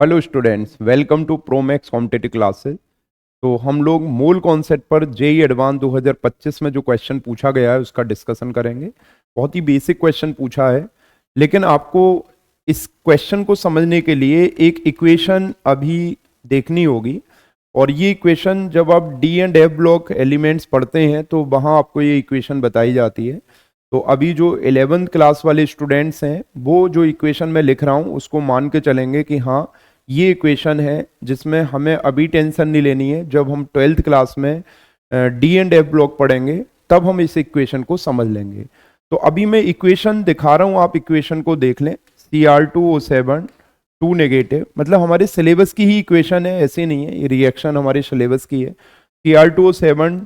Hello students, welcome to Promax competitive classes. तो हम लोग मोल कॉन्सेप्ट पर जेई एडवांस 2025 में जो क्वेश्चन पूछा गया है उसका डिस्कशन करेंगे। बहुत ही बेसिक क्वेश्चन पूछा है, लेकिन आपको इस क्वेश्चन को समझने के लिए एक इक्वेशन अभी देखनी होगी। और ये इक्वेशन जब आप D and F block elements पढ़ते हैं तो वहाँ आपको ये इक्वेशन बताई जाती है। तो अभी जो 11th क्लास वाले स्टूडेंट्स हैं वो जो इक्वेशन मैं लिख रहा हूँ उसको मान के चलेंगे कि हाँ ये इक्वेशन है, जिसमें हमें अभी टेंशन नहीं लेनी है। जब हम 12th क्लास में डी एंड एफ ब्लॉक पढ़ेंगे तब हम इस इक्वेशन को समझ लेंगे। तो अभी मैं इक्वेशन दिखा रहा हूँ, आप इक्वेशन को देख लें। Cr2O7 2 नेगेटिव, मतलब हमारे सिलेबस की ही इक्वेशन है, ऐसे नहीं है, ये रिएक्शन हमारे सिलेबस की है। Cr2O7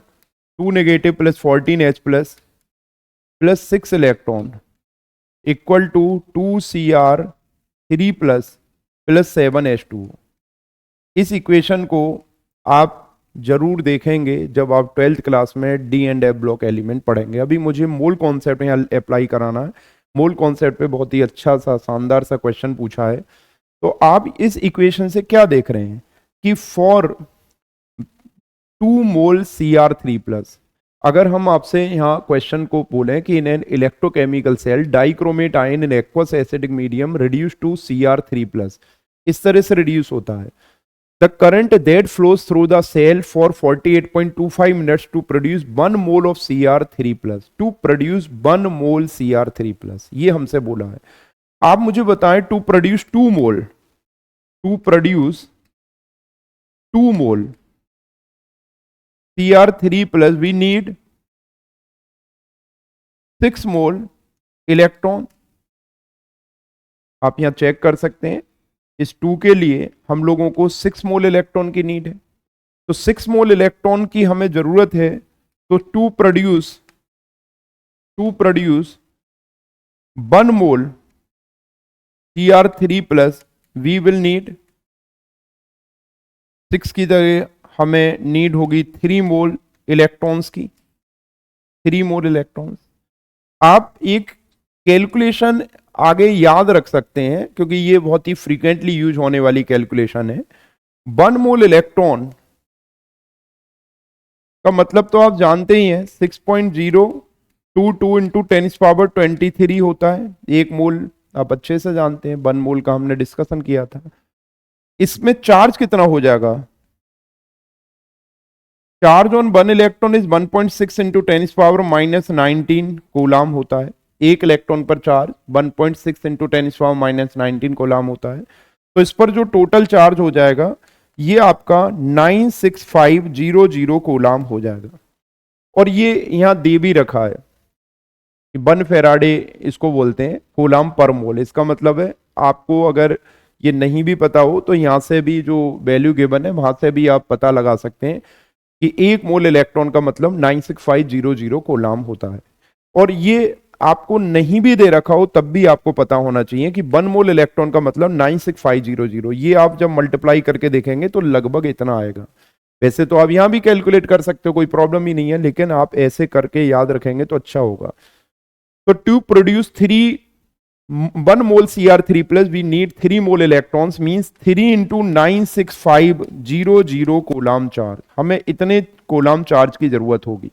2 negative plus 14H plus 6 electron equal to 2Cr3 plus 7H2। इस इक्वेशन को आप जरूर देखेंगे जब आप 12th क्लास में D and F block element पढ़ेंगे। अभी मुझे मोल कॉन्सेप्ट यहाँ अप्लाई कराना है। मोल कॉन्सेप्ट पे बहुत ही अच्छा सा शानदार सा क्वेश्चन पूछा है। तो आप इस इक्वेशन से क्या देख रहे हैं कि फॉर 2 मोल Cr3 प्लस, अगर हम आपसे यहाँ क्वेश्चन को बोलें कि in an electrochemical cell dichromate ion in aqueous acidic medium reduce to Cr3 plus, इस तरह से रिड्यूस होता है। The current that flows through the cell for 48.25 minutes to produce 1 mole of Cr3 plus, to produce 1 mole Cr3 plus, ये हमसे बोला है। आप मुझे बताएं to produce 2 mole, to produce 2 mole Cr3 plus we need 6 mole electron. आप यहां check कर सकते हैं, इस 2 के लिए हम लोगों को 6 मोल इलेक्ट्रॉन की नीड है। तो 6 मोल इलेक्ट्रॉन की हमें जरूरत है। तो to produce 1 mole Cr3 plus we will need 6 की जगह हमें नीड होगी 3 मोल इलेक्ट्रॉन्स की, 3 मोल इलेक्ट्रॉन्स। आप एक कैलकुलेशन आगे याद रख सकते हैं क्योंकि ये बहुत ही फ्रीक्वेंटली यूज होने वाली कैलकुलेशन है। 1 मोल इलेक्ट्रॉन का मतलब तो आप जानते ही हैं, 6.022 इंटू 10⁻23 होता है। 1 मोल आप अच्छे से जानते हैं, 1 मोल का हमने डिस्कशन किया था। इसमें चार्ज कितना हो जाएगा? Charge on 1 electron is 1.6 into 10⁻⁻19 coulomb होता है। 1 इलेक्ट्रॉन पर चार्ज 1.6 इंटू 10⁻⁻19 कूलाम होता है। तो इस पर जो टोटल चार्ज हो जाएगा ये आपका 96500 कूलाम हो जाएगा। और ये यहाँ दे भी रखा है, 1 फेराडे इसको बोलते हैं कूलाम पर मोल। इसका मतलब है आपको अगर ये नहीं भी पता हो तो यहाँ से भी जो वैल्यू गिवन है वहां से भी आप पता लगा सकते हैं कि 1 मोल इलेक्ट्रॉन का मतलब 96500 कूलाम होता है। और ये आपको नहीं भी दे रखा हो तब भी आपको पता होना चाहिए कि 1 मोल इलेक्ट्रॉन का मतलब 96500। ये आप जब मल्टीप्लाई करके देखेंगे तो लगभग इतना आएगा। वैसे तो आप यहां भी कैलकुलेट कर सकते हो, कोई प्रॉब्लम ही नहीं है, लेकिन आप ऐसे करके याद रखेंगे तो अच्छा होगा। तो to produce 1 mole Cr3 plus we need 3 mole electrons, means 3 into 96500 coulomb charge. हमें इतने कूलाम चार्ज की जरूरत होगी।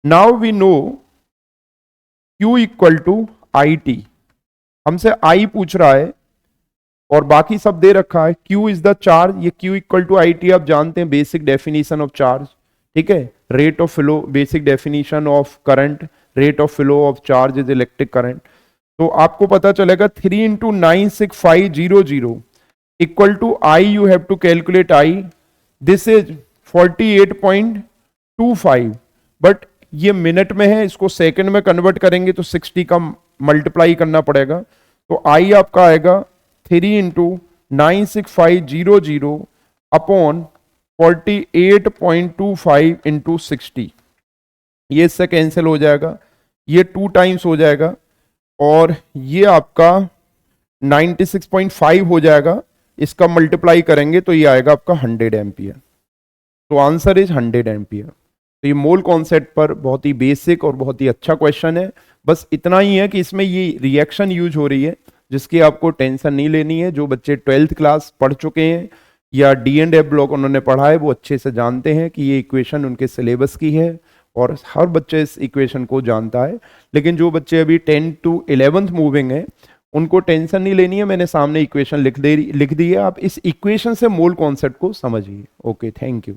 Now we know Q equal to IT, हमसे I पूछ रहा है और बाकी सब दे रखा है। Q इज द चार्ज, ये Q इक्वल टू IT आप जानते हैं, बेसिक डेफिनेशन ऑफ चार्ज, ठीक है। Rate of flow, basic definition of current, rate of flow of charge is electric current. तो आपको पता चलेगा 3 into 96500 equal to I, you have to calculate I, this is 48.25, but ये minute में है, इसको सेकंड में कन्वर्ट करेंगे तो 60 का मल्टीप्लाई करना पड़ेगा। तो I आपका आएगा 3 इंटू 96500 अपॉन 48.25 इंटू 60। ये इससे कैंसिल हो जाएगा, ये 2 टाइम्स हो जाएगा और ये आपका 96.5 हो जाएगा। इसका मल्टीप्लाई करेंगे तो ये आएगा आपका 100 एम्पियर। तो आंसर इज 100 एम्पियर। तो ये मोल कॉन्सेप्ट पर बहुत ही बेसिक और बहुत ही अच्छा क्वेश्चन है। बस इतना ही है कि इसमें ये रिएक्शन यूज हो रही है जिसकी आपको टेंशन नहीं लेनी है। जो बच्चे 12th क्लास पढ़ चुके हैं या D&F ब्लॉक उन्होंने पढ़ा है वो अच्छे से जानते हैं कि ये इक्वेशन उनके सिलेबस की है और हर बच्चे इस इक्वेशन को जानता है। लेकिन जो बच्चे अभी 10 to 11th मूविंग है उनको टेंशन नहीं लेनी है, मैंने सामने इक्वेशन लिख दी है, आप इस इक्वेशन से मोल कॉन्सेप्ट को समझिए। Okay, thank you.